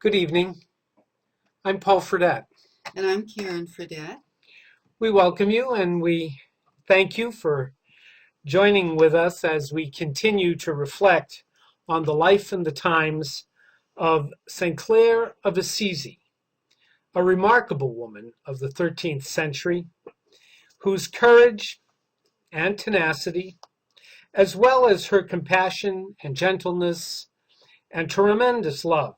Good evening. I'm Paul Fredette. And I'm Karen Fredette. We welcome you and we thank you for joining with us as we continue to reflect on the life and the times of St. Clare of Assisi, a remarkable woman of the 13th century whose courage and tenacity, as well as her compassion and gentleness and tremendous love,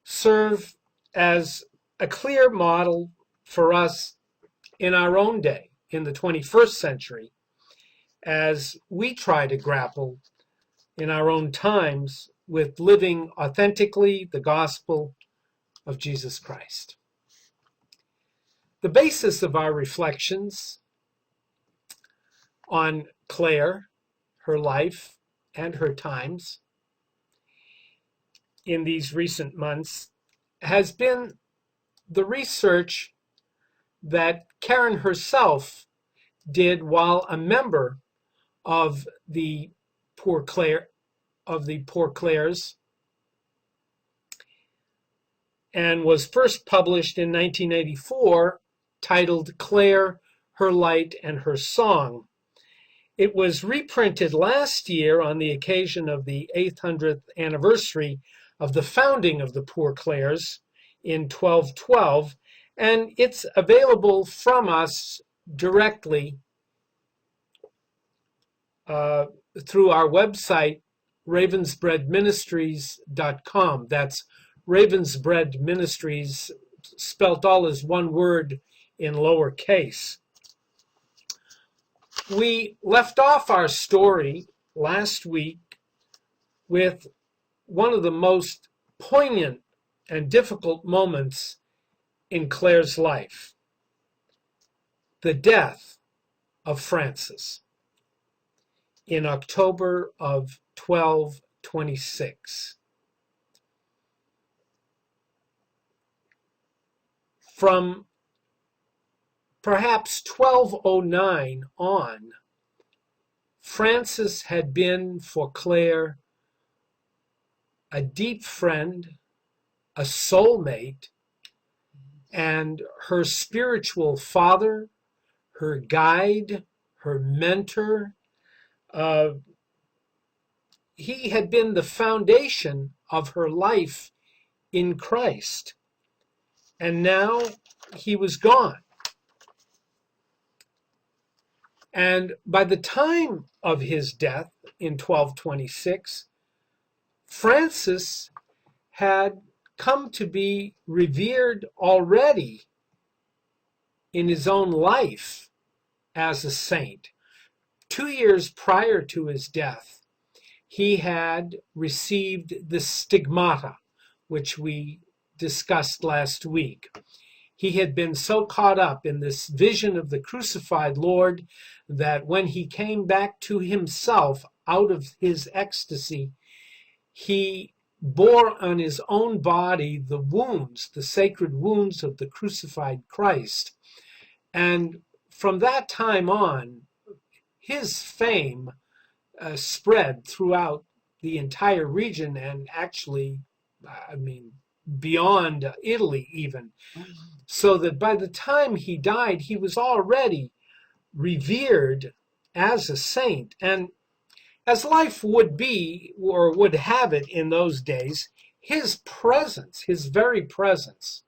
serve as a clear model for us in our own day, in the 21st century, as we try to grapple in our own times with living authentically the gospel of Jesus Christ. The basis of our reflections on Clare, her life, and her times in these recent months has been the research that Karen herself did while a member of the Poor Clares, and was first published in 1984, titled Clare, Her Light and Her Song. It was reprinted last year on the occasion of the 800th anniversary of the founding of the Poor Clares in 1212, and it's available from us directly through our website, ravensbreadministries.com. That's Ravensbread Ministries, spelt all as one word in lowercase. We left off our story last week with one of the most poignant and difficult moments in Clare's life, the death of Francis in October of 1226. From perhaps 1209 on, Francis had been for Clare a deep friend, a soulmate, and her spiritual father, her guide, her mentor. He had been the foundation of her life in Christ, and now he was gone. And by the time of his death in 1226, Francis had come to be revered already in his own life as a saint. 2 years prior to his death, he had received the stigmata, which we discussed last week. He had been so caught up in this vision of the crucified Lord that when he came back to himself out of his ecstasy, he bore on his own body the wounds, the sacred wounds of the crucified Christ. And from that time on, his fame spread throughout the entire region and actually, beyond Italy even. So that by the time he died, he was already revered as a saint. And as life would be, or would have it in those days, his presence, his very presence,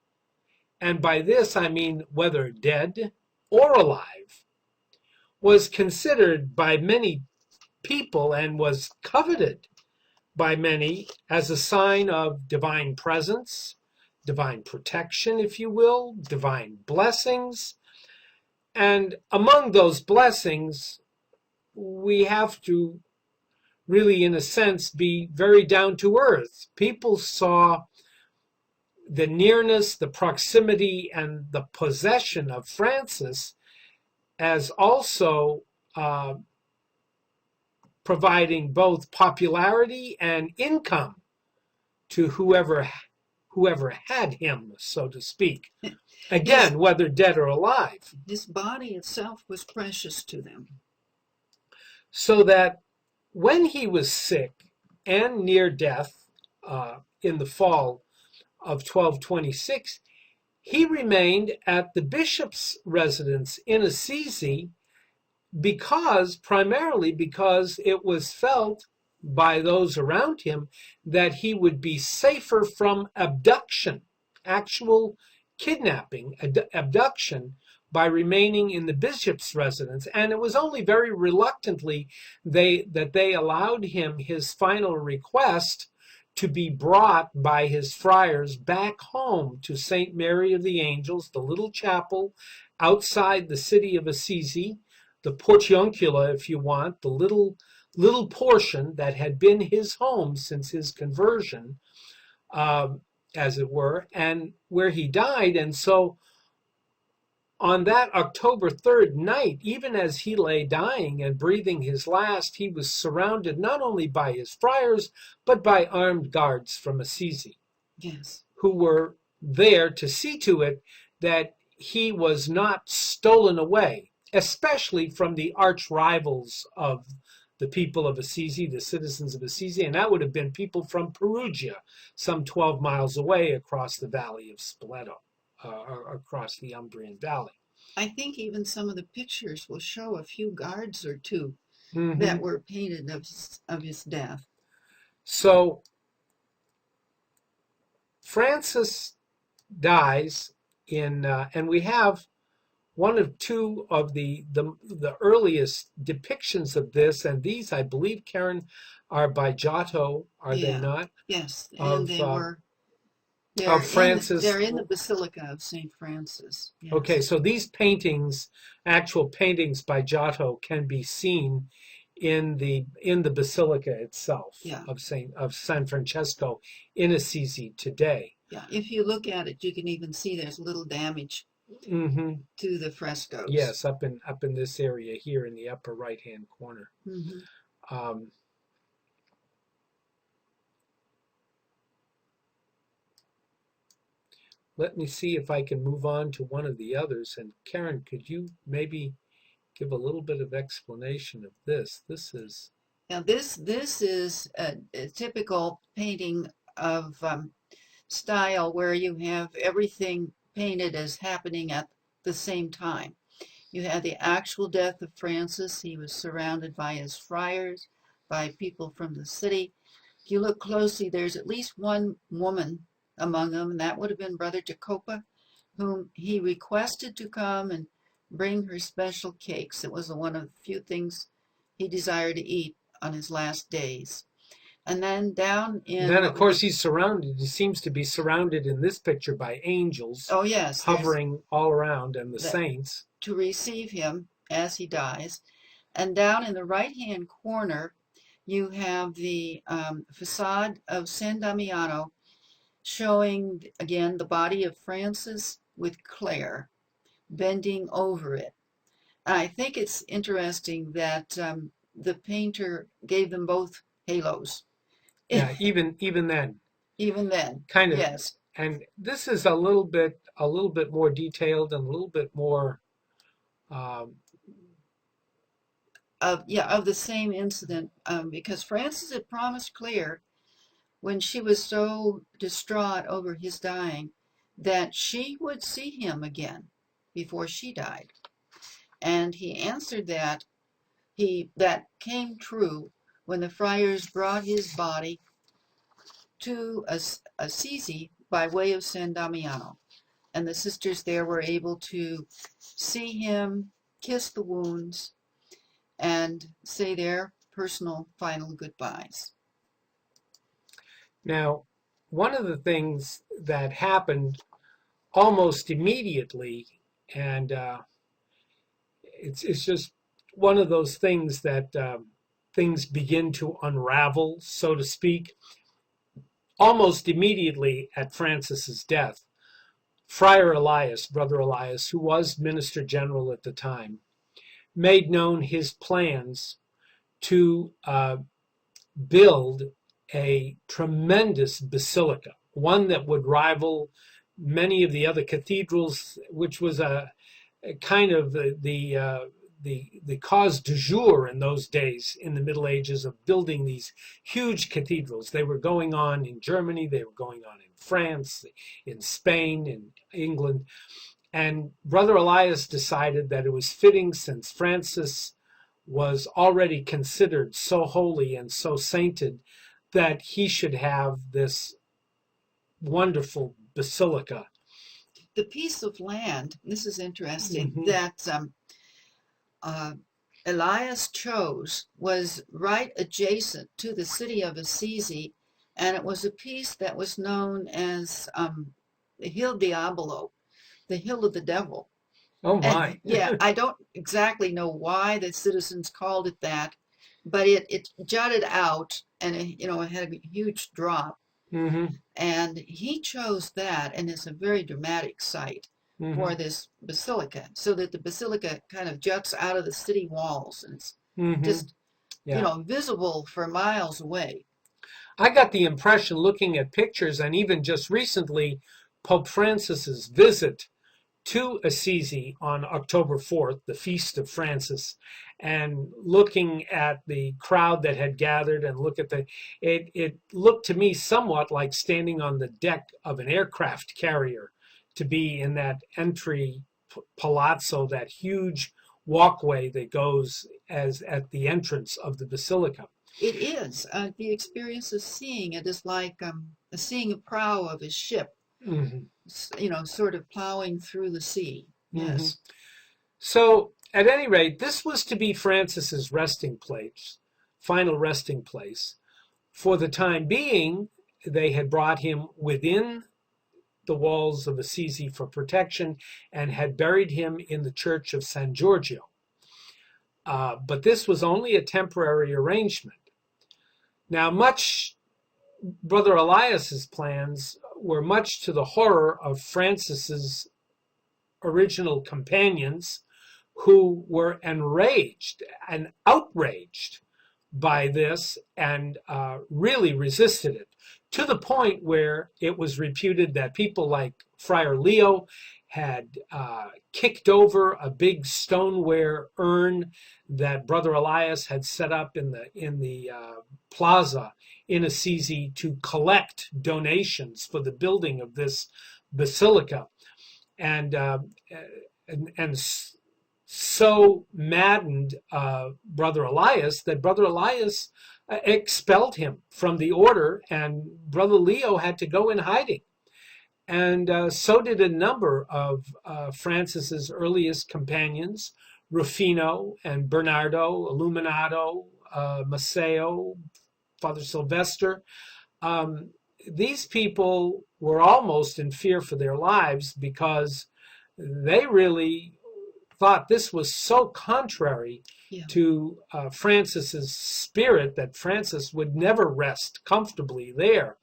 and by this I mean whether dead or alive, was considered by many people and was coveted by many as a sign of divine presence, divine protection, if you will, divine blessings. And among those blessings, we have to really, in a sense, be very down to earth. People saw the nearness, the proximity, and the possession of Francis as also providing both popularity and income to whoever had him, so to speak. Again, whether dead or alive. His body itself was precious to them. So that when he was sick and near death in the fall of 1226, he remained at the bishop's residence in Assisi primarily because it was felt by those around him that he would be safer from abduction, actual kidnapping, abduction, by remaining in the bishop's residence. And it was only very reluctantly that they allowed him his final request to be brought by his friars back home to St. Mary of the Angels, the little chapel outside the city of Assisi, the portiuncula, if you want, the little portion that had been his home since his conversion, as it were, and where he died. And so on that October 3rd night, even as he lay dying and breathing his last, he was surrounded not only by his friars, but by armed guards from Assisi, Yes. who were there to see to it that he was not stolen away, especially from the arch rivals of the people of Assisi, the citizens of Assisi, and that would have been people from Perugia, some 12 miles away across the valley of Spoleto, across the Umbrian Valley. I think even some of the pictures will show a few guards or two Mm-hmm. that were painted of his death. So Francis dies and we have one of two of the earliest depictions of this, and these, I believe, Karen, are by Giotto, are they not? Yes, of, and of Francis. They're in the Basilica of St. Francis. Yes. Okay, so these paintings, actual paintings by Giotto, can be seen in the Basilica itself, Yeah. of San Francesco in Assisi today. Yeah, if you look at it, you can even see there's little damage Mm-hmm. to the frescoes. Yes, up in this area here in the upper right-hand corner. Mm-hmm. Let me see if I can move on to one of the others. And Karen, could you maybe give a little bit of explanation of this? This is... Now this is a typical painting of style where you have everything painted as happening at the same time. You had the actual death of Francis. He was surrounded by his friars, by people from the city. If you look closely, there's at least one woman among them, and that would have been Brother Jacopa, whom he requested to come and bring her special cakes. It was one of the few things he desired to eat on his last days. And then down in... And then, of course, he seems to be surrounded in this picture by angels. Oh, yes. Hovering all around, and the saints. To receive him as he dies. And down in the right-hand corner, you have the facade of San Damiano, showing, again, the body of Francis with Clare bending over it. I think it's interesting that the painter gave them both halos. Yeah, even then. Even then. Kind of. Yes. And this is a little bit more detailed and a little bit more of the same incident, because Francis had promised Clare, when she was so distraught over his dying, that she would see him again before she died. And he answered that came true when the friars brought his body to Assisi by way of San Damiano. And the sisters there were able to see him, kiss the wounds, and say their personal final goodbyes. Now, one of the things that happened almost immediately, and it's just one of those things that things begin to unravel, so to speak. Almost immediately at Francis's death, Friar Elias, Brother Elias, who was Minister General at the time, made known his plans to build a tremendous basilica, one that would rival many of the other cathedrals, which was a kind of the the cause du jour in those days in the Middle Ages of building these huge cathedrals. They were going on in Germany, they were going on in France, in Spain, in England. And Brother Elias decided that it was fitting, since Francis was already considered so holy and so sainted, that he should have this wonderful basilica. The piece of land, this is interesting, Mhm. that Elias chose was right adjacent to the city of Assisi, and it was a piece that was known as the Hill Diabolo, the Hill of the Devil. Oh And my. yeah, I don't exactly know why the citizens called it that, but it jutted out, and it had a huge drop. Hmm. And he chose that, and it's a very dramatic site Hmm. for this basilica, so that the basilica kind of juts out of the city walls, and it's Hmm. just, Yeah. visible for miles away. I got the impression, looking at pictures, and even just recently, Pope Francis's visit to Assisi on October 4th, the feast of Francis, and looking at the crowd that had gathered, and it looked to me somewhat like standing on the deck of an aircraft carrier, to be in that entry palazzo, that huge walkway that goes as at the entrance of the basilica. It is. The experience of seeing it is like seeing a prow of a ship, Hmm. sort of plowing through the sea. Hmm. Yes. So, at any rate, this was to be Francis's resting place, final resting place. For the time being, they had brought him within the walls of Assisi for protection and had buried him in the church of San Giorgio. But this was only a temporary arrangement. Now, Brother Elias's plans were much to the horror of Francis's original companions, who were enraged and outraged by this, and really resisted it, to the point where it was reputed that people like Friar Leo had kicked over a big stoneware urn that Brother Elias had set up in the plaza in Assisi to collect donations for the building of this basilica. And so maddened Brother Elias that Brother Elias expelled him from the order, and Brother Leo had to go in hiding. And so did a number of Francis's earliest companions, Rufino and Bernardo, Illuminato, Maceo, Father Sylvester. Um, these people were almost in fear for their lives, because they really thought this was so contrary Yeah. to Francis's spirit that Francis would never rest comfortably there.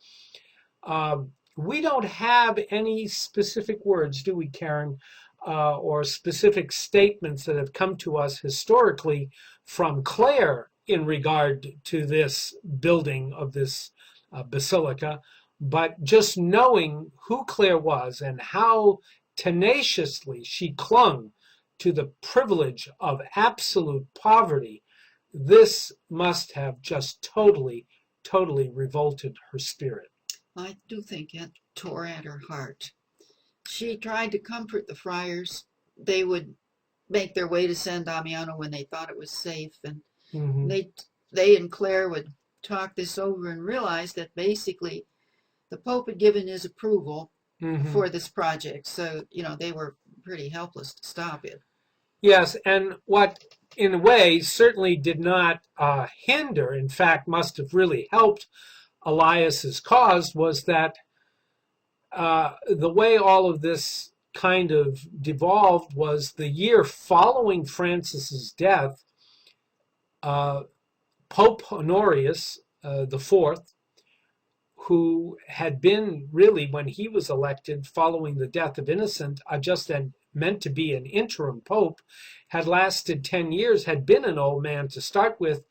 We don't have any specific words, do we, Karen, or specific statements that have come to us historically from Clare in regard to this building of this basilica, but just knowing who Clare was and how tenaciously she clung to the privilege of absolute poverty, this must have just totally, totally revolted her spirit. I do think it tore at her heart. She tried to comfort the friars. They would make their way to San Damiano when they thought it was safe, and Mm-hmm. they and Clare would talk this over and realize that basically the Pope had given his approval Mm-hmm. for this project, so they were pretty helpless to stop it. Yes, and what in a way certainly did not hinder, in fact, must have really helped Elias's cause, was that the way all of this kind of devolved was the year following Francis's death. Pope Honorius the Fourth, who had been really, when he was elected following the death of Innocent, just meant to be an interim pope, had lasted 10 years, had been an old man to start with.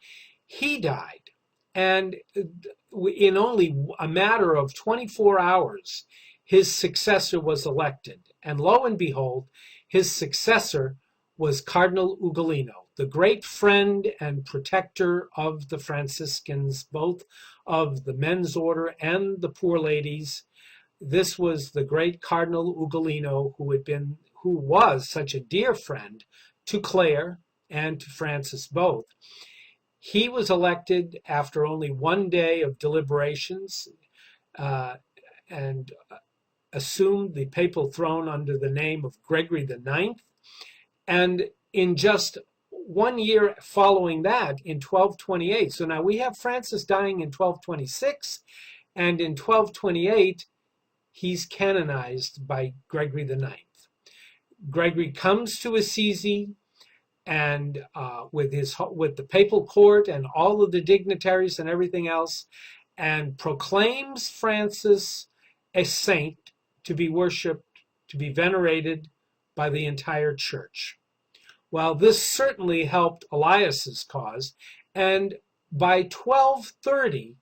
He died. And in only a matter of 24 hours, his successor was elected. And lo and behold, his successor was Cardinal Ugolino, the great friend and protector of the Franciscans, both of the men's order and the poor ladies. This was the great Cardinal Ugolino who was such a dear friend to Clare and to Francis both. He was elected after only one day of deliberations uh, and assumed the papal throne under the name of Gregory the Ninth. And in just 1 year following that, in 1228, so now we have Francis dying in 1226, and in 1228, he's canonized by Gregory the Ninth. Gregory comes to Assisi, and with the papal court and all of the dignitaries and everything else, and proclaims Francis a saint to be worshipped, to be venerated by the entire church. Well, this certainly helped Elias's cause, and by 1230,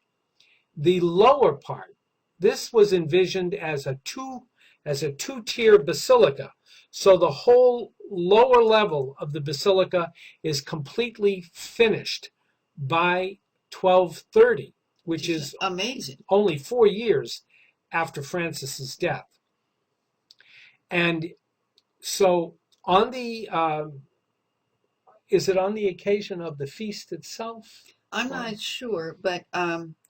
the lower part, this was envisioned as a two-tier basilica. So the whole lower level of the basilica is completely finished by 1230, which is amazing. Only 4 years after Francis's death. And so on the is it on the occasion of the feast itself? I'm not sure, but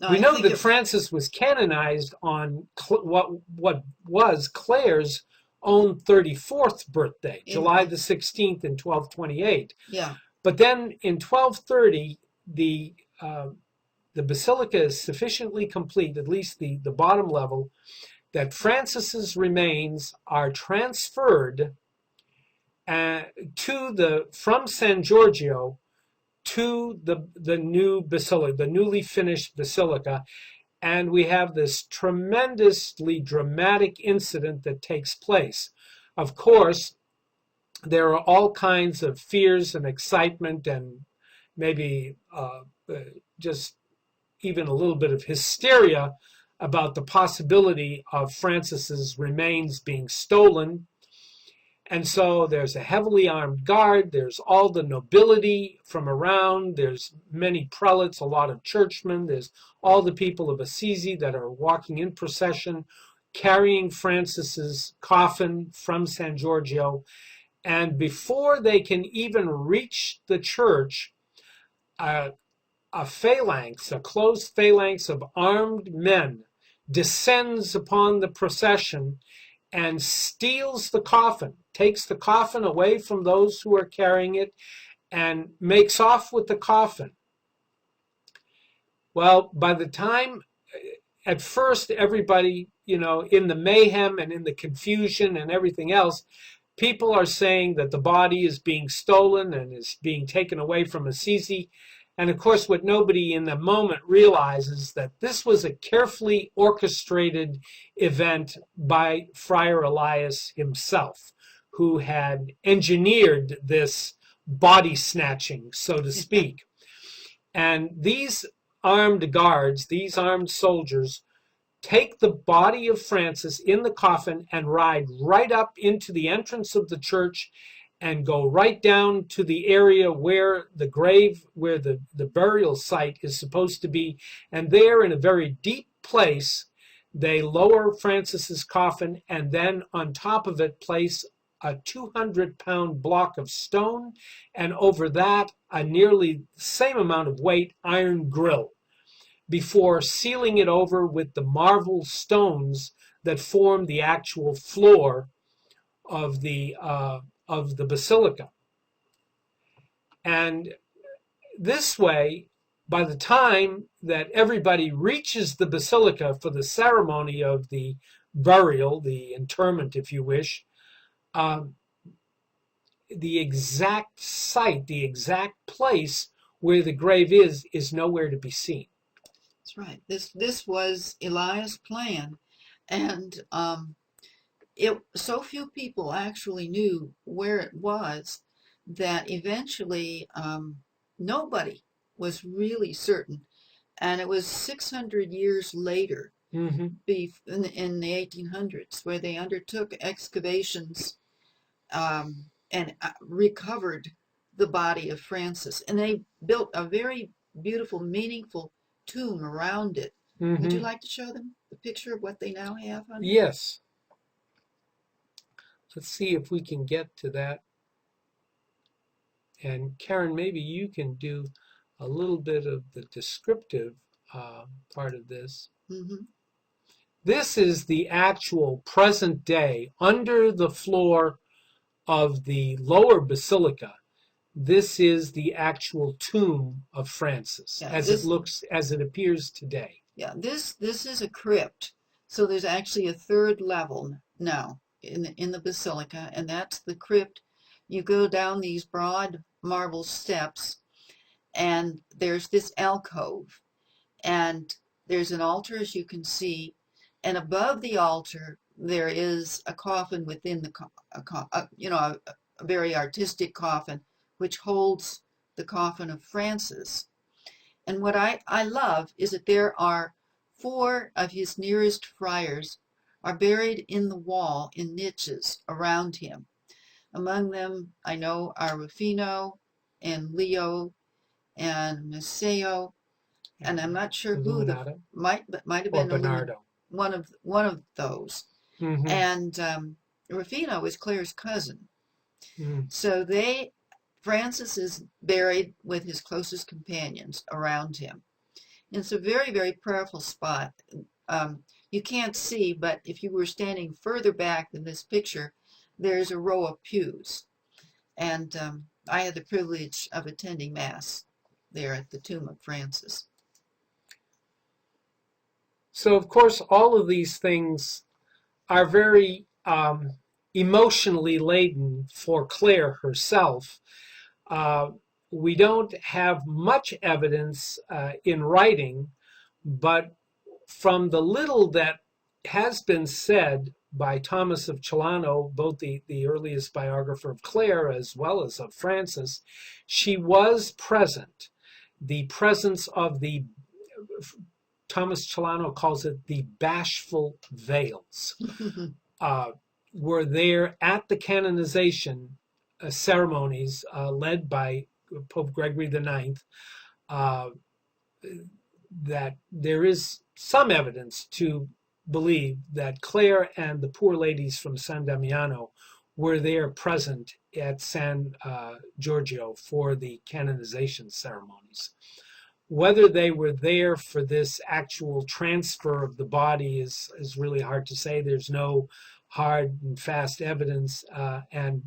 we know that Francis was canonized on what was Clare's own 34th birthday, July the 16th in 1228. Yeah. But then in 1230, the basilica is sufficiently complete, at least the bottom level, that Francis's remains are transferred from San Giorgio to the new basilica, the newly finished basilica, and we have this tremendously dramatic incident that takes place. Of course, there are all kinds of fears and excitement and maybe just even a little bit of hysteria about the possibility of Francis's remains being stolen. And so there's a heavily armed guard, there's all the nobility from around, there's many prelates, a lot of churchmen, there's all the people of Assisi that are walking in procession, carrying Francis's coffin from San Giorgio. And before they can even reach the church, a close phalanx of armed men descends upon the procession and steals the coffin, takes the coffin away from those who are carrying it, and makes off with the coffin. Well, by the time, at first, everybody, in the mayhem and in the confusion and everything else, people are saying that the body is being stolen and is being taken away from Assisi. And of course, what nobody in the moment realizes that this was a carefully orchestrated event by Friar Elias himself, who had engineered this body snatching, so to speak. And these armed guards, these armed soldiers, take the body of Francis in the coffin and ride right up into the entrance of the church and go right down to the area where the grave, where the burial site is supposed to be. And there, in a very deep place, they lower Francis's coffin and then on top of it place a 200-pound block of stone, and over that, a nearly the same amount of weight iron grill, before sealing it over with the marble stones that form the actual floor of the basilica. And this way, by the time that everybody reaches the basilica for the ceremony of the burial, the interment, if you wish, the exact site, the exact place where the grave is nowhere to be seen. That's right. This was Elias' plan, and so few people actually knew where it was that eventually nobody was really certain. And it was 600 years later, in the 1800s, where they undertook excavations and recovered the body of Francis. And they built a very beautiful, meaningful tomb around it. Would you Mm-hmm. like to show them the picture of what they now have on it? Yes. Let's see if we can get to that. And Karen, maybe you can do a little bit of the descriptive part of this. Mm-hmm. This is the actual present day under the floor of the lower basilica. This is the actual tomb of Francis Yeah, as it looks, as it appears today. yeah, this is a crypt. So there's actually a third level now in the basilica, and that's the crypt. You go down these broad marble steps, and there's this alcove, and there's an altar, as you can see, and above the altar there is a coffin within the a very artistic coffin which holds the coffin of Francis. And what I love is that there are four of his nearest friars are buried in the wall in niches around him. Among them I know are Rufino and Leo and Maceo, and I'm not sure who the Illuminata might have or been Bernardo. one of those. Mm-hmm. And Rufino is Claire's cousin, Mm. so Francis is buried with his closest companions around him. And it's a very, very prayerful spot. You can't see, but if you were standing further back than this picture, there's a row of pews. And I had the privilege of attending Mass there at the tomb of Francis. So, of course, all of these things are very emotionally laden for Clare herself. Uh, we don't have much evidence in writing, but from the little that has been said by Thomas of Celano, both the earliest biographer of Clare as well as of Francis, she was present. The presence of the, Thomas Celano calls it the bashful veils, were there at the canonization ceremonies led by Pope Gregory IX, that there is some evidence to believe that Clare and the poor ladies from San Damiano were there present at San Giorgio for the canonization ceremonies. Whether they were there for this actual transfer of the body is really hard to say. There's no hard and fast evidence. And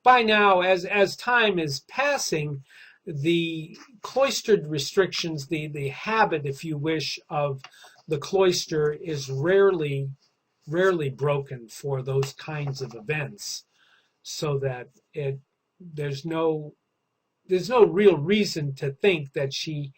by now, as time is passing, the cloistered restrictions, the habit, if you wish, of the cloister is rarely broken for those kinds of events, so that there's no real reason to think that she,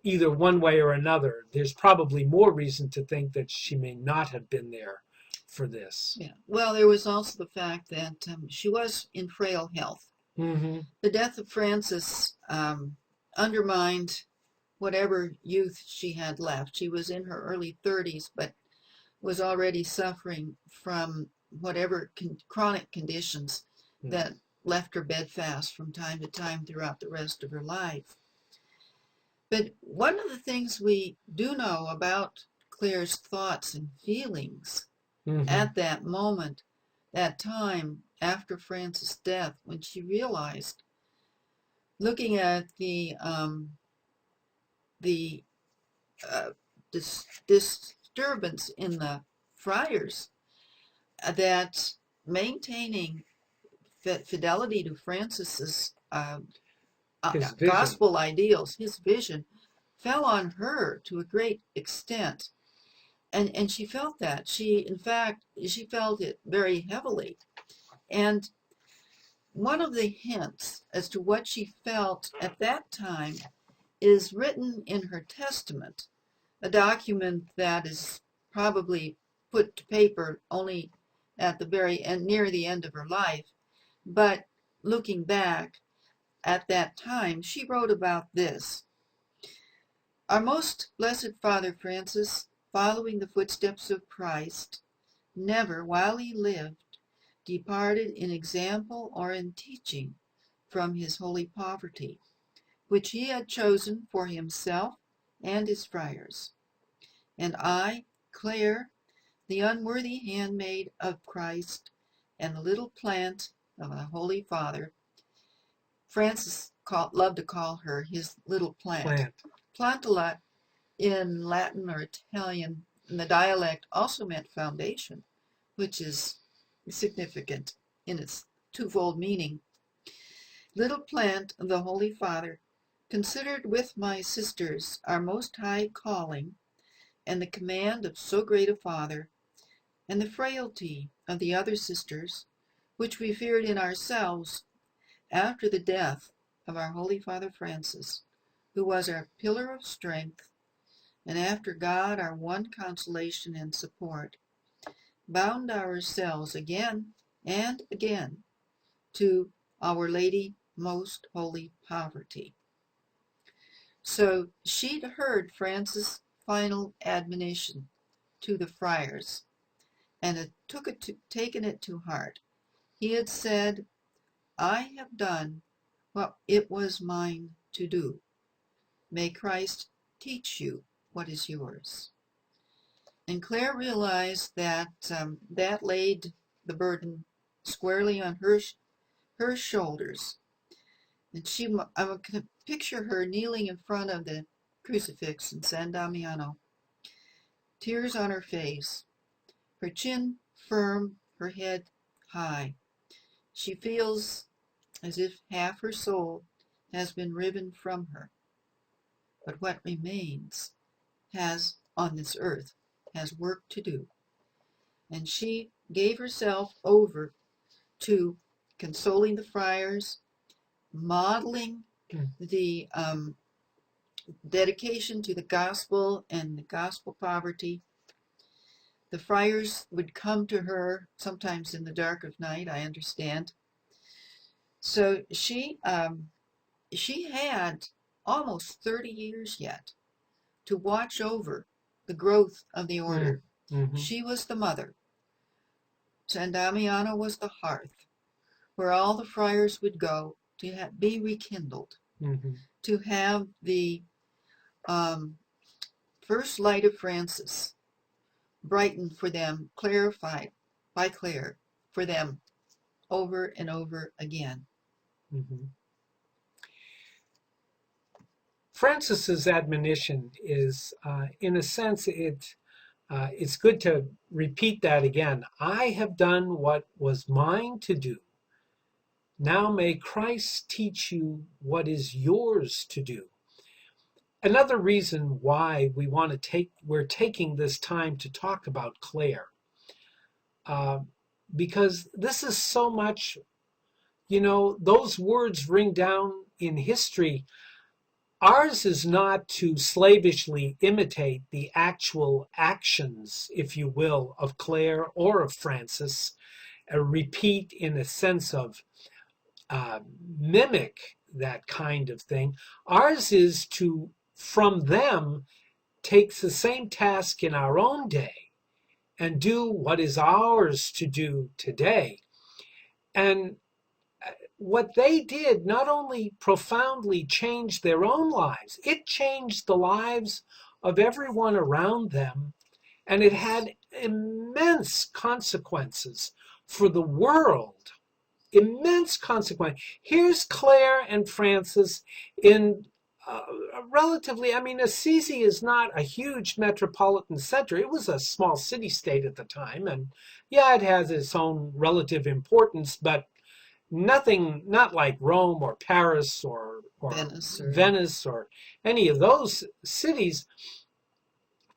either one way or another, there's probably more reason to think that she may not have been there for this. Yeah. Well, there was also the fact that she was in frail health. Mm-hmm. The death of Francis undermined whatever youth she had left. She was in her early 30s, but was already suffering from whatever chronic conditions that left her bedfast from time to time throughout the rest of her life. But one of the things we do know about Claire's thoughts and feelings at that moment, that time after Francis' death, when she realized, looking at the disturbance in the friars, that maintaining fidelity to Francis's gospel ideals, his vision, fell on her to a great extent. And she felt that. In fact, she felt it very heavily. And one of the hints as to what she felt at that time is written in her testament, a document that is probably put to paper only at the very end, near the end of her life. But looking back at that time, she wrote about this. Our most blessed Father Francis, following the footsteps of Christ, never, while he lived, departed in example or in teaching from his holy poverty, which he had chosen for himself and his friars. And I, Clare, the unworthy handmaid of Christ, and the little plant of the Holy Father, Francis loved to call her his little plant. Plantula in Latin or Italian, in the dialect, also meant foundation, which is significant in its twofold meaning. Little plant of the Holy Father, considered with my sisters our most high calling, and the command of so great a Father, and the frailty of the other sisters, which we feared in ourselves after the death of our Holy Father Francis, who was our pillar of strength, and after God our one consolation and support, bound ourselves again and again to Our Lady most holy poverty. So she'd heard Francis' final admonition to the friars and had taken it to heart. He had said, I have done what it was mine to do. May Christ teach you what is yours. And Clare realized that that laid the burden squarely on her shoulders. And I can picture her kneeling in front of the crucifix in San Damiano, tears on her face, her chin firm, her head high. She feels as if half her soul has been riven from her. But what remains on this earth has work to do. And she gave herself over to consoling the friars, modeling the dedication to the gospel and the gospel poverty. The friars would come to her sometimes in the dark of night, I understand. So she had almost 30 years yet to watch over the growth of the order. Mm-hmm. She was the mother. San Damiano was the hearth where all the friars would go to be rekindled, to have the first light of Francis brightened for them, clarified by Clare for them over and over again. Francis's admonition is, in a sense, it's good to repeat that again. I have done what was mine to do. Now may Christ teach you what is yours to do. Another reason why we're taking this time to talk about Clare, because this is so much, those words ring down in history. Ours is not to slavishly imitate the actual actions, if you will, of Clare or of Francis, repeat in a sense of mimic that kind of thing. Ours is to, from them, take the same task in our own day and do what is ours to do today. And what they did not only profoundly changed their own lives, it changed the lives of everyone around them, and it had immense consequences for the world. Immense consequence. Here's Clare and Francis in relatively, Assisi is not a huge metropolitan center. It was a small city-state at the time, and yeah, it has its own relative importance, but not like Rome or Paris or Venice or any of those cities.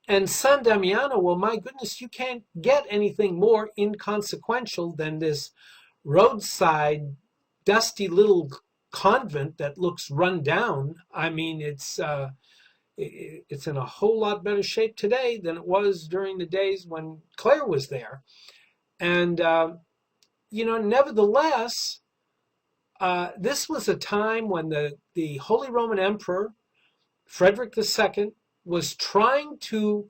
And San Damiano, well, my goodness, you can't get anything more inconsequential than this roadside, dusty little convent that looks run down. It's in a whole lot better shape today than it was during the days when Clare was there. And nevertheless, this was a time when the Holy Roman Emperor, Frederick II, was trying to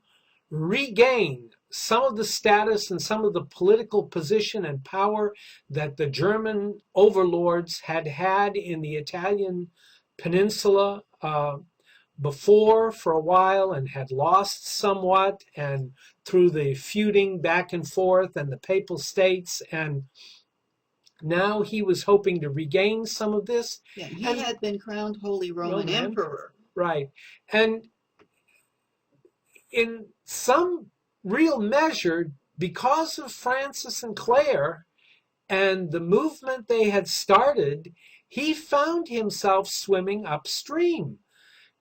regain some of the status and some of the political position and power that the German overlords had had in the Italian peninsula before for a while and had lost somewhat, and through the feuding back and forth and the Papal States, and now he was hoping to regain some of this. Yeah, he And had been crowned Holy Roman Emperor. Right. And in some real measure, because of Francis and Clare and the movement they had started, he found himself swimming upstream,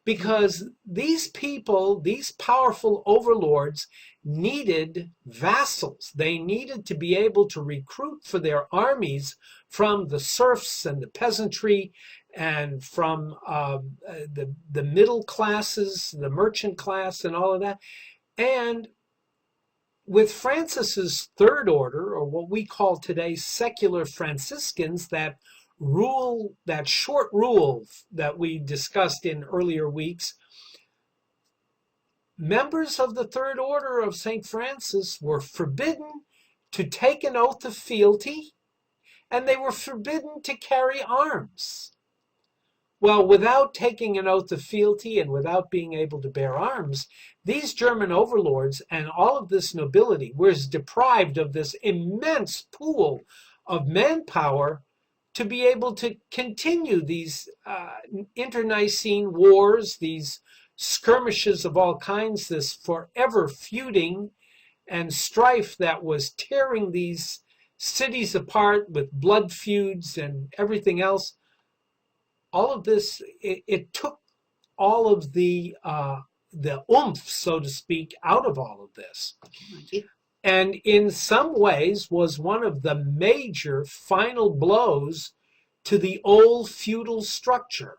because these people, these powerful overlords, needed vassals. They needed to be able to recruit for their armies from the serfs and the peasantry, and from the middle classes, the merchant class, and all of that. And with Francis's Third Order, or what we call today secular Franciscans, that rule, that short rule that we discussed in earlier weeks, members of the Third Order of St. Francis were forbidden to take an oath of fealty, and they were forbidden to carry arms. Well, without taking an oath of fealty and without being able to bear arms, these German overlords and all of this nobility was deprived of this immense pool of manpower to be able to continue these internecine wars, these skirmishes of all kinds, this forever feuding and strife that was tearing these cities apart with blood feuds and everything else. All of this, it took all of the oomph, so to speak, out of all of this. And in some ways was one of the major final blows to the old feudal structure,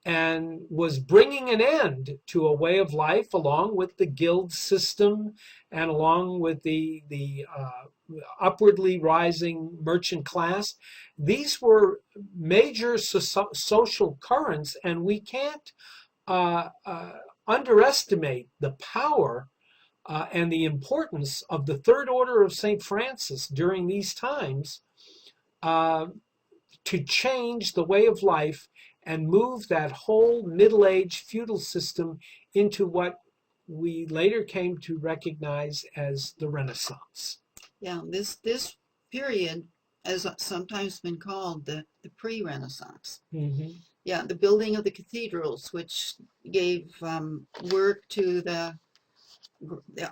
and was bringing an end to a way of life along with the guild system and along with the upwardly rising merchant class. These were major social currents, and we can't underestimate the power and the importance of the Third Order of St. Francis during these times to change the way of life and move that whole middle-aged feudal system into what we later came to recognize as the Renaissance. Yeah, this period has sometimes been called the pre-Renaissance. Mm-hmm. Yeah, the building of the cathedrals, which gave work to the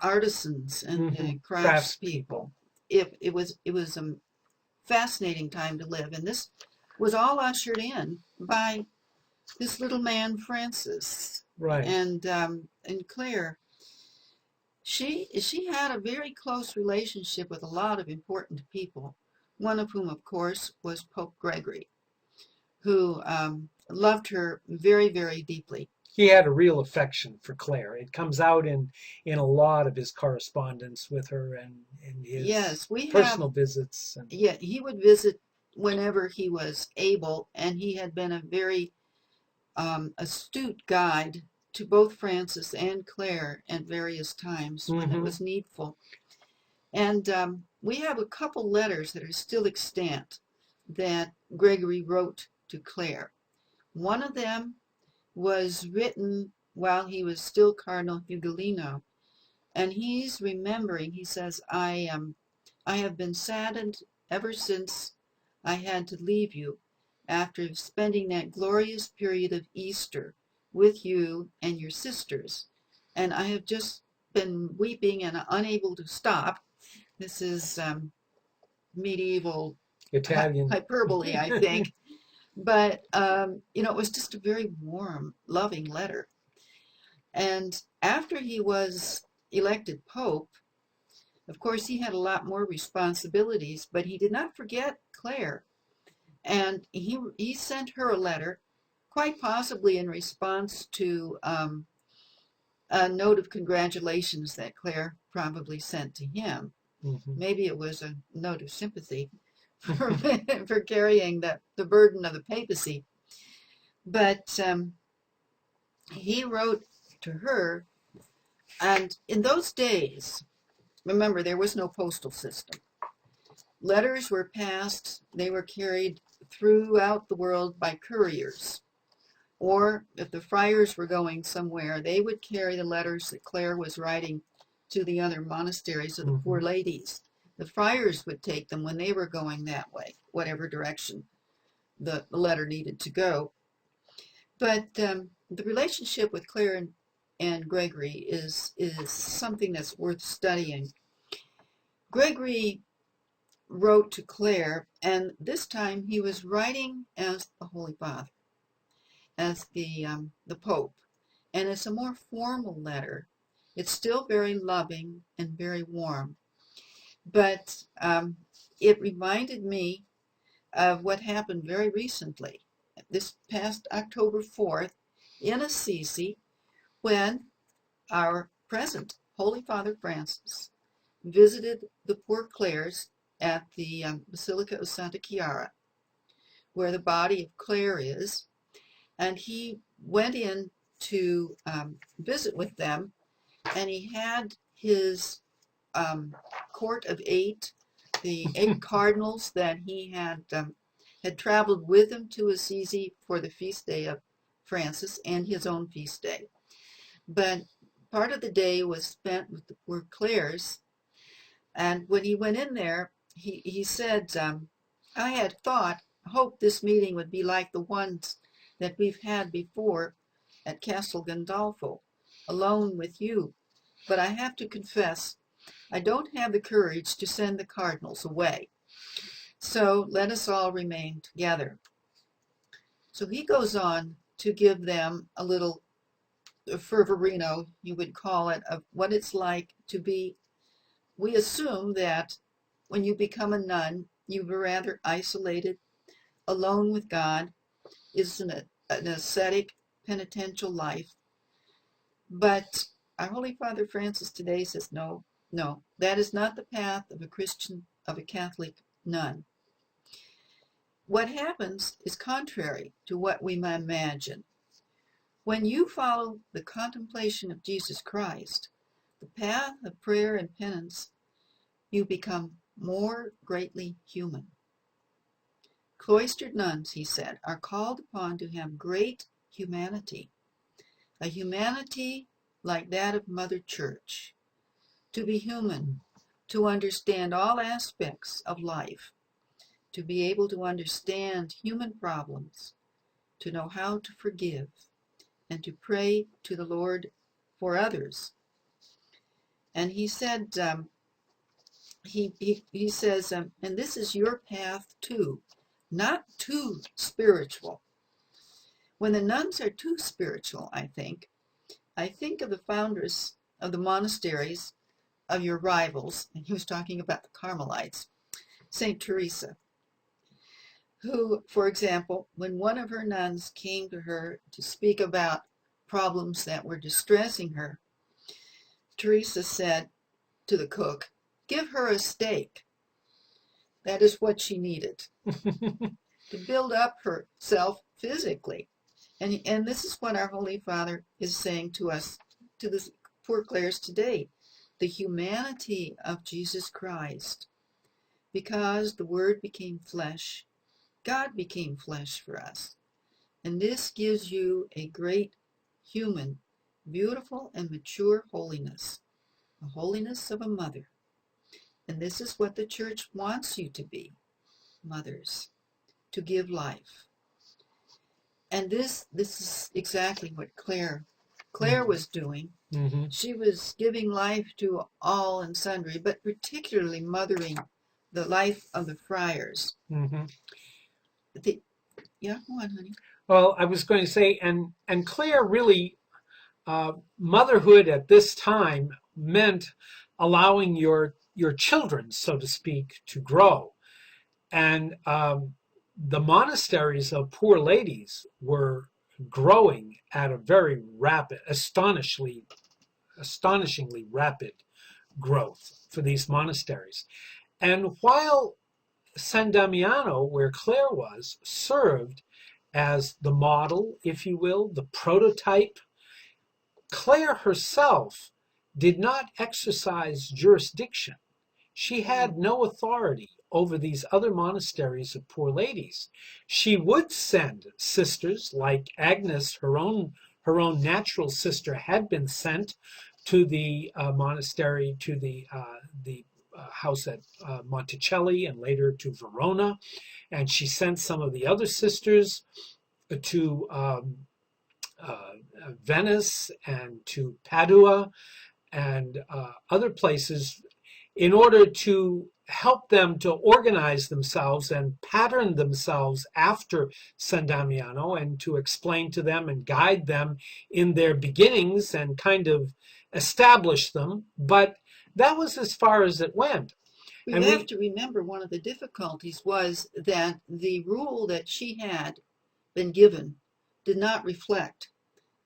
artisans and the craftspeople. It was a fascinating time to live, and this was all ushered in by this little man Francis. Right. And Clare, she had a very close relationship with a lot of important people, one of whom, of course, was Pope Gregory, who loved her very, very deeply. He had a real affection for Clare. It comes out in a lot of his correspondence with her and in his personal visits. Yeah, he would visit whenever he was able, and he had been a very astute guide to both Francis and Clare at various times when it was needful. And we have a couple letters that are still extant that Gregory wrote to Clare. One of them was written while he was still Cardinal Ugolino, and he's remembering, he says, I have been saddened ever since I had to leave you after spending that glorious period of Easter with you and your sisters, and I have just been weeping and unable to stop. This is medieval Italian hyperbole, I think. But, it was just a very warm, loving letter. And after he was elected Pope, of course, he had a lot more responsibilities, but he did not forget Clare. And he sent her a letter, quite possibly in response to a note of congratulations that Clare probably sent to him. Mm-hmm. Maybe it was a note of sympathy for carrying the burden of the papacy. But he wrote to her, and in those days, remember, there was no postal system. Letters were passed, they were carried throughout the world by couriers. Or if the friars were going somewhere, they would carry the letters that Clare was writing to the other monasteries of the poor ladies. The friars would take them when they were going that way, whatever direction the letter needed to go. But the relationship with Clare and Gregory is something that's worth studying. Gregory wrote to Clare, and this time he was writing as the Holy Father, as the Pope, and it's a more formal letter. It's still very loving and very warm, but it reminded me of what happened very recently, this past October 4th, in Assisi, when our present Holy Father Francis visited the poor Clares at the Basilica of Santa Chiara, where the body of Clare is, and he went in to visit with them, and he had his court of eight, the 8 cardinals that he had traveled with him to Assisi for the feast day of Francis and his own feast day. But part of the day was spent with the poor Clares, and when he went in there, he said, I had hoped this meeting would be like the ones that we've had before at Castel Gandolfo, alone with you. But I have to confess, I don't have the courage to send the cardinals away. So let us all remain together. So he goes on to give them a little fervorino, you would call it, of what it's like to be. We assume that when you become a nun, you were rather isolated, alone with God, is an ascetic, penitential life. But our Holy Father Francis today says, no, that is not the path of a Christian, of a Catholic nun. What happens is contrary to what we might imagine. When you follow the contemplation of Jesus Christ, the path of prayer and penance, you become more greatly human. Cloistered nuns, he said, are called upon to have great humanity, a humanity like that of Mother Church, to be human, to understand all aspects of life, to be able to understand human problems, to know how to forgive, and to pray to the Lord for others. And he said, he says, and this is your path too, not too spiritual. When the nuns are too spiritual, I think of the foundress of the monasteries of your rivals, and he was talking about the Carmelites, St. Teresa, who, for example, when one of her nuns came to her to speak about problems that were distressing her, Teresa said to the cook, give her a steak. That is what she needed to build up herself physically. And this is what our Holy Father is saying to us, to the poor Clares today, the humanity of Jesus Christ. Because the Word became flesh, God became flesh for us. And this gives you a great human, beautiful and mature holiness, the holiness of a mother. And this is what the Church wants you to be, mothers, to give life. And this is exactly what Clare was doing. Mm-hmm. She was giving life to all and sundry, but particularly mothering the life of the friars. Mm-hmm. Yeah, go on, honey. Well, I was going to say, and Clare really, motherhood at this time meant allowing your children, so to speak, to grow. And the monasteries of Poor Ladies were growing at a very rapid, astonishingly rapid growth for these monasteries. And while San Damiano, where Clare was, served as the model, if you will, the prototype, Clare herself did not exercise jurisdiction. She had no authority over these other monasteries of poor ladies. She would send sisters like Agnes, her own natural sister, had been sent to the monastery, to the house at Monticelli, and later to Verona. And she sent some of the other sisters to Venice and to Padua and other places in order to help them to organize themselves and pattern themselves after San Damiano, and to explain to them and guide them in their beginnings and kind of establish them. But that was as far as it went. We And have to remember one of the difficulties was that the rule that she had been given did not reflect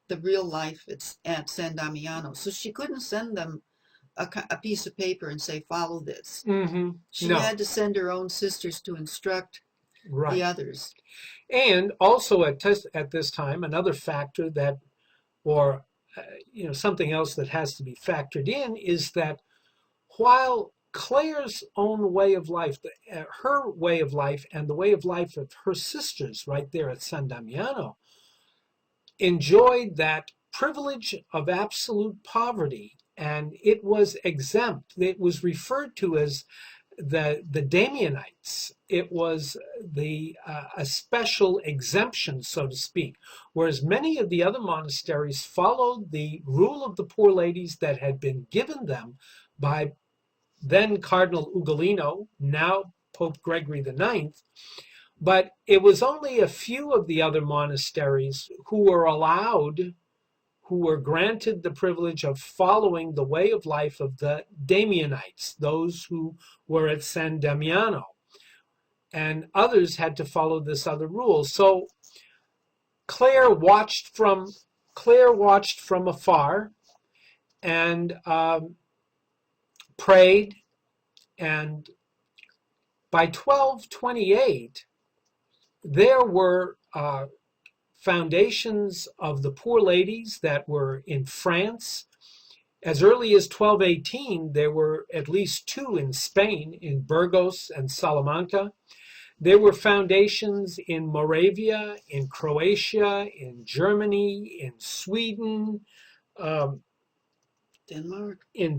the real life at San Damiano. So she couldn't send them a piece of paper and say, follow this. She No, had to send her own sisters to instruct the right. others. And also at this time, another factor that, or something else that has to be factored in, is that while Clare's own way of life, her way of life and the way of life of her sisters right there at San Damiano, enjoyed that privilege of absolute poverty, and it was exempt. It was referred to as the Damianites. It was a special exemption, so to speak, whereas many of the other monasteries followed the rule of the poor ladies that had been given them by then Cardinal Ugolino, now Pope Gregory IX. But it was only a few of the other monasteries who were granted the privilege of following the way of life of the Damianites, those who were at San Damiano. And others had to follow this other rule. So Clare watched from afar and prayed. And by 1228, there were foundations of the poor ladies that were in France. As early as 1218, there were at least two in Spain, in Burgos and Salamanca. There were foundations in Moravia, in Croatia, in Germany, in Sweden, in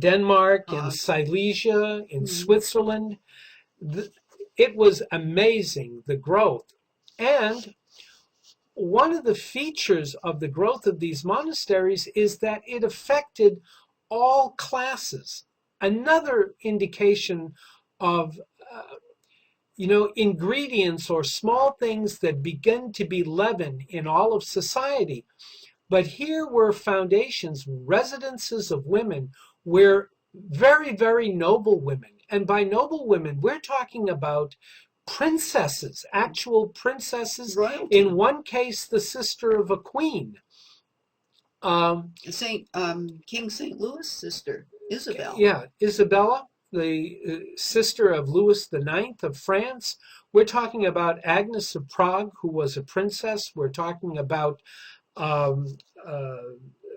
Denmark, in Silesia, in Switzerland. It was amazing, the growth. And one of the features of the growth of these monasteries is that it affected all classes. Another indication of ingredients or small things that begin to be leaven in all of society. But here were foundations, residences of women, where very, very noble women, and by noble women, we're talking about princesses, actual princesses. Royalty. In one case, the sister of a queen. King St. Louis' sister, Isabel. Yeah, Isabella, the sister of Louis IX of France. We're talking about Agnes of Prague, who was a princess. We're talking about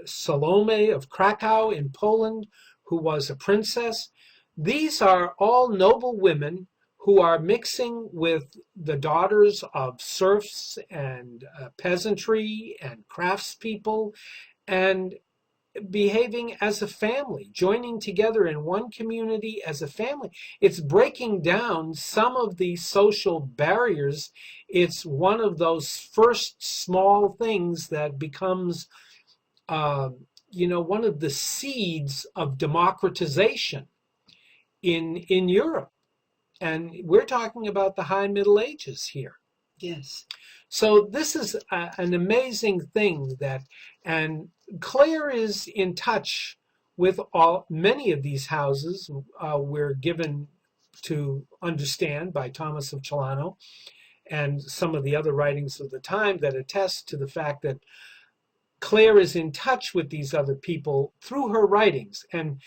Salome of Krakow in Poland, who was a princess. These are all noble women who are mixing with the daughters of serfs and peasantry and craftspeople, and behaving as a family, joining together in one community as a family. It's breaking down some of the social barriers. It's one of those first small things that becomes, one of the seeds of democratization in Europe. And we're talking about the High Middle Ages here. Yes. So this is an amazing thing and Clare is in touch with many of these houses. We're given to understand by Thomas of Celano and some of the other writings of the time that attest to the fact that Clare is in touch with these other people through her writings. And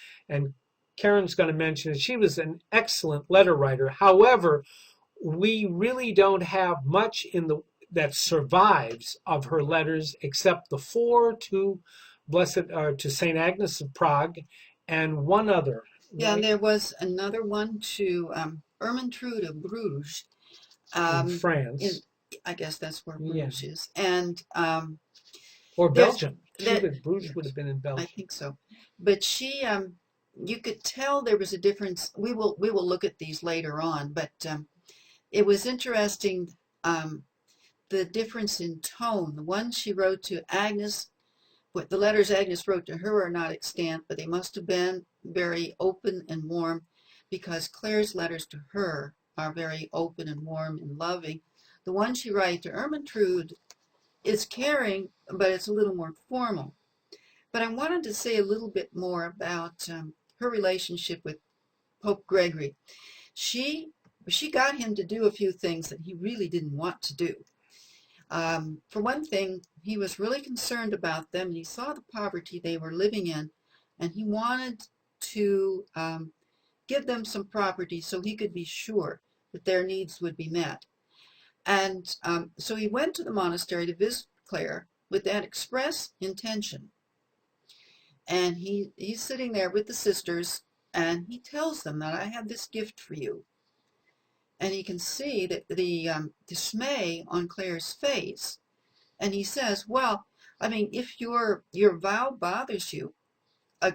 Karen's going to mention that she was an excellent letter writer. However, we really don't have much that survives of her letters except the 4 to St. Agnes of Prague and one other, Yeah, and right, there was another one to Ermentrude of Bruges. in In France. I guess that's where Yeah, Bruges is, and or there's Belgium. that. Bruges would Yes, have been in I Belgium. think so. But you could tell there was a difference. We will look at these later on, but it was interesting. Um, the difference in tone. The one she wrote to Agnes, what the letters Agnes wrote to her are not extant, but they must have been very open and warm, because Claire's letters to her are very open and warm and loving. The one she writes to Ermentrude is caring, but it's a little more formal. But I wanted to say a little bit more about her relationship with Pope Gregory. She she got him to do a few things that he really didn't want to do. For one thing, he was really concerned about them, and he saw the poverty they were living in, and he wanted to give them some property so he could be sure that their needs would be met. And so he went to the monastery to visit Clare with that express intention. And he's sitting there with the sisters, and he tells them that I have this gift for you. And he can see that the dismay on Clare's face. And he says, "Well, I mean, if your vow bothers you, a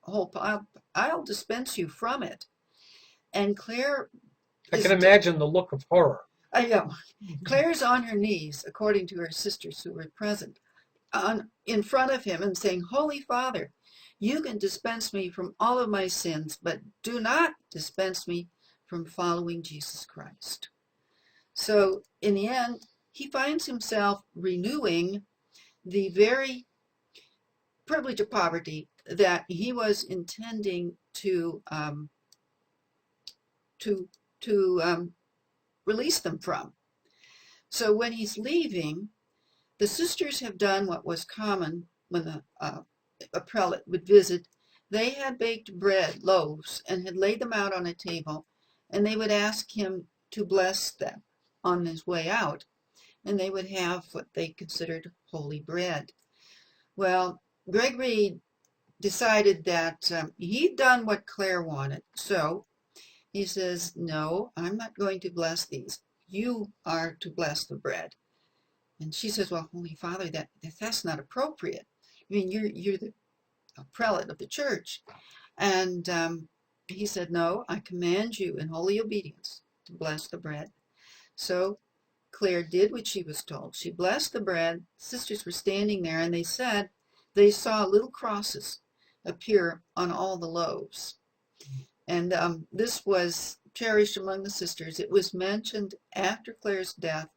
whole pile, I'll dispense you from it." And Claire I can is, imagine the look of horror. I know, Claire's on her knees, according to her sisters who were present, in front of him and saying, "Holy Father, you can dispense me from all of my sins, but do not dispense me from following Jesus Christ." So in the end, he finds himself renewing the very privilege of poverty that he was intending to release them from. So when he's leaving, the sisters have done what was common when a prelate would visit. They had baked bread, loaves, and had laid them out on a table, and they would ask him to bless them on his way out, and they would have what they considered holy bread. Well, Gregory decided that he'd done what Clare wanted, so he says, "No, I'm not going to bless these. You are to bless the bread." And she says, "Well, Holy Father, that's not appropriate. I mean, you're the prelate of the church." And he said, "No, I command you in holy obedience to bless the bread." So Claire did what she was told. She blessed the bread. Sisters were standing there, and they said they saw little crosses appear on all the loaves. And this was cherished among the sisters. It was mentioned after Clare's death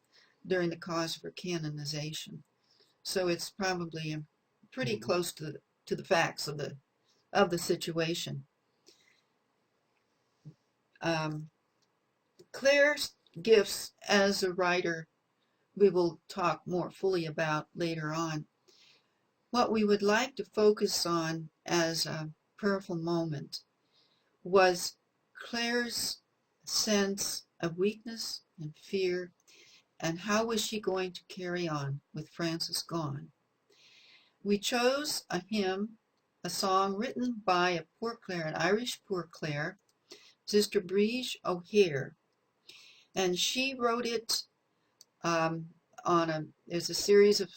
during the cause for canonization. So it's probably pretty Mhm. close to the facts of the situation. Um, Clare's gifts as a writer, we will talk more fully about later on. What we would like to focus on as a prayerful moment was Clare's sense of weakness and fear, and how was she going to carry on with Francis gone. We chose a hymn, a song written by a poor Clare, an Irish poor Clare, Sister Briege O'Hare, and she wrote it there's a series of,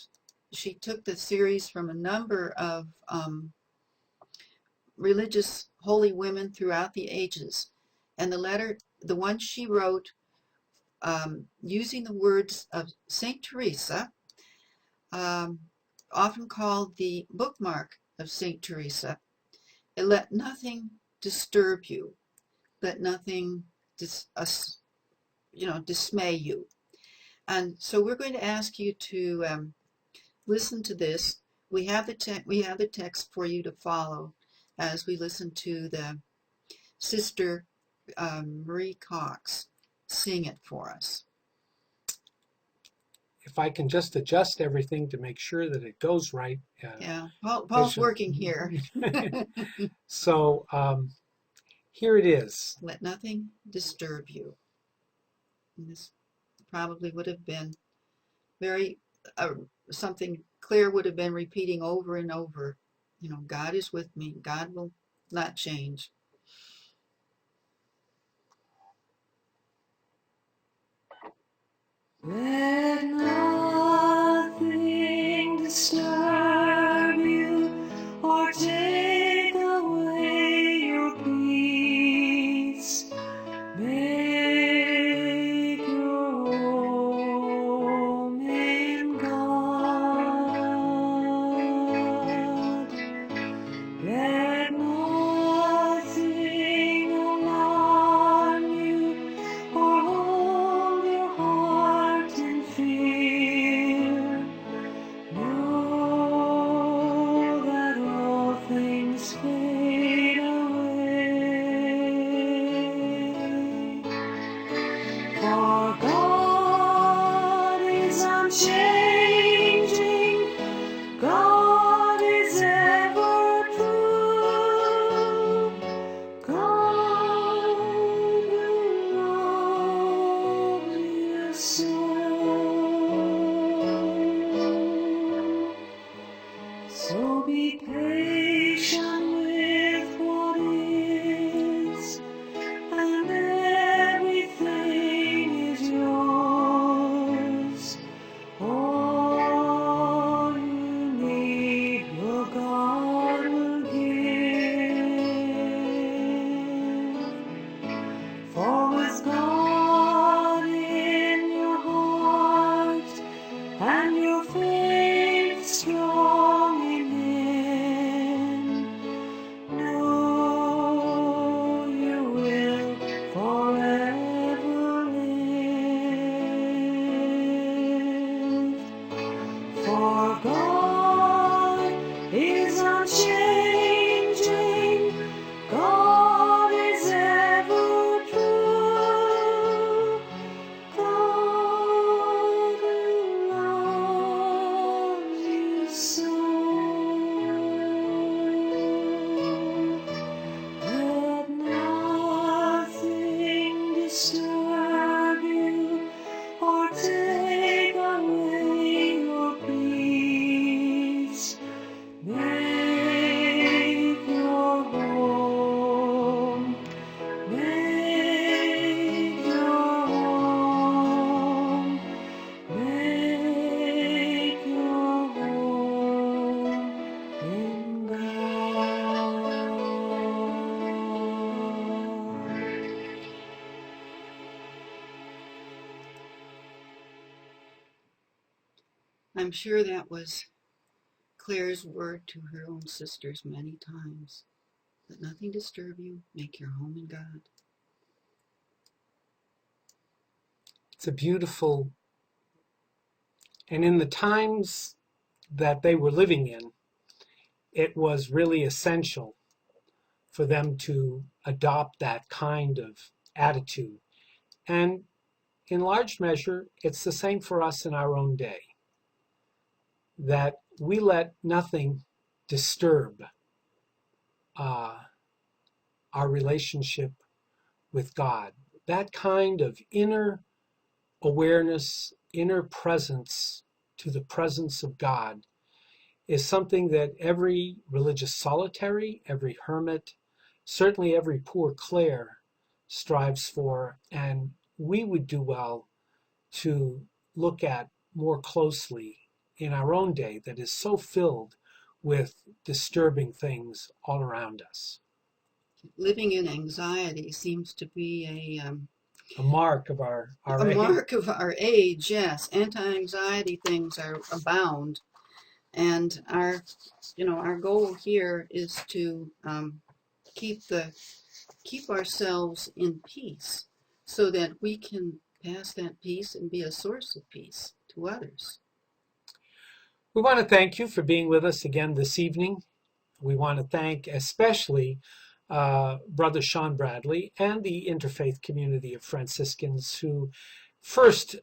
she took the series from a number of religious holy women throughout the ages. And the one she wrote using the words of Saint Teresa, um, often called the bookmark of Saint Teresa. Let nothing disturb you. Let nothing dismay you. And so we're going to ask you to listen to this. We have the text for you to follow as we listen to the sister Marie Cox sing it for us. If I can just adjust everything to make sure that it goes right. Yeah, Paul's working here. So here it is. Let nothing disturb you. And this probably would have been very something Claire would have been repeating over and over God is with me. God will not change. Let nothing disturb you or take away your peace. Make your home in God. Let nothing alarm you or hold your heart in fear. Know that all things fade away. For God is unchanging. God is ever true. God will love you so. So be patient with what is, and everything is yours. All you need, your God will give. For with God in your heart and your faith strong in Him, know you will forever live. For God is unchanging. God is ever true. God will love you so. Let nothing disturb you or take away your peace. Make your home, make your home, make your home in God. I'm sure that was Clare's word to her own sisters many times. Let nothing disturb you. Make your home in God. It's a beautiful, and in the times that they were living in, it was really essential for them to adopt that kind of attitude. And in large measure, it's the same for us in our own day, that we let nothing disturb our relationship with God. That kind of inner awareness, inner presence to the presence of God is something that every religious solitary, every hermit, certainly every poor Clare strives for, and we would do well to look at more closely in our own day that is so filled with disturbing things all around us. Living in anxiety seems to be A mark of our a age. mark of our age. Yes, anti-anxiety things are abound, and our goal here is to keep ourselves in peace, so that we can pass that peace and be a source of peace to others. We want to thank you for being with us again this evening. We want to thank especially Brother Sean Bradley and the interfaith community of Franciscans who first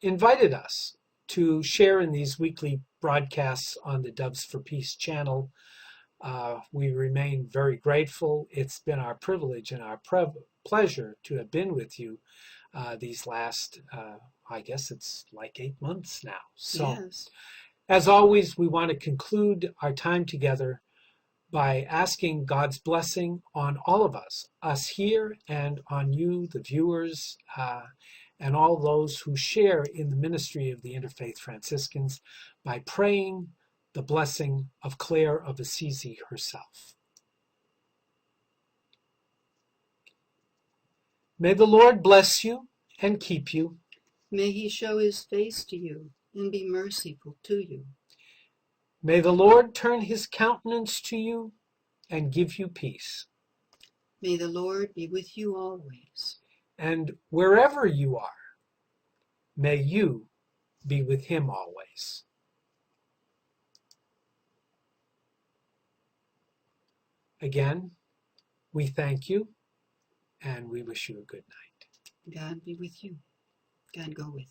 invited us to share in these weekly broadcasts on the Doves for Peace channel. We remain very grateful. It's been our privilege and our pleasure to have been with you these last, I guess it's like 8 months now. So Yes. As always, we want to conclude our time together by asking God's blessing on all of us here and on you, the viewers, and all those who share in the ministry of the Interfaith Franciscans, by praying the blessing of Clare of Assisi herself. May the Lord bless you and keep you. May he show his face to you and be merciful to you. May the Lord turn his countenance to you and give you peace. May the Lord be with you always. And wherever you are, may you be with him always. Again, we thank you and we wish you a good night. God be with you. God go with you.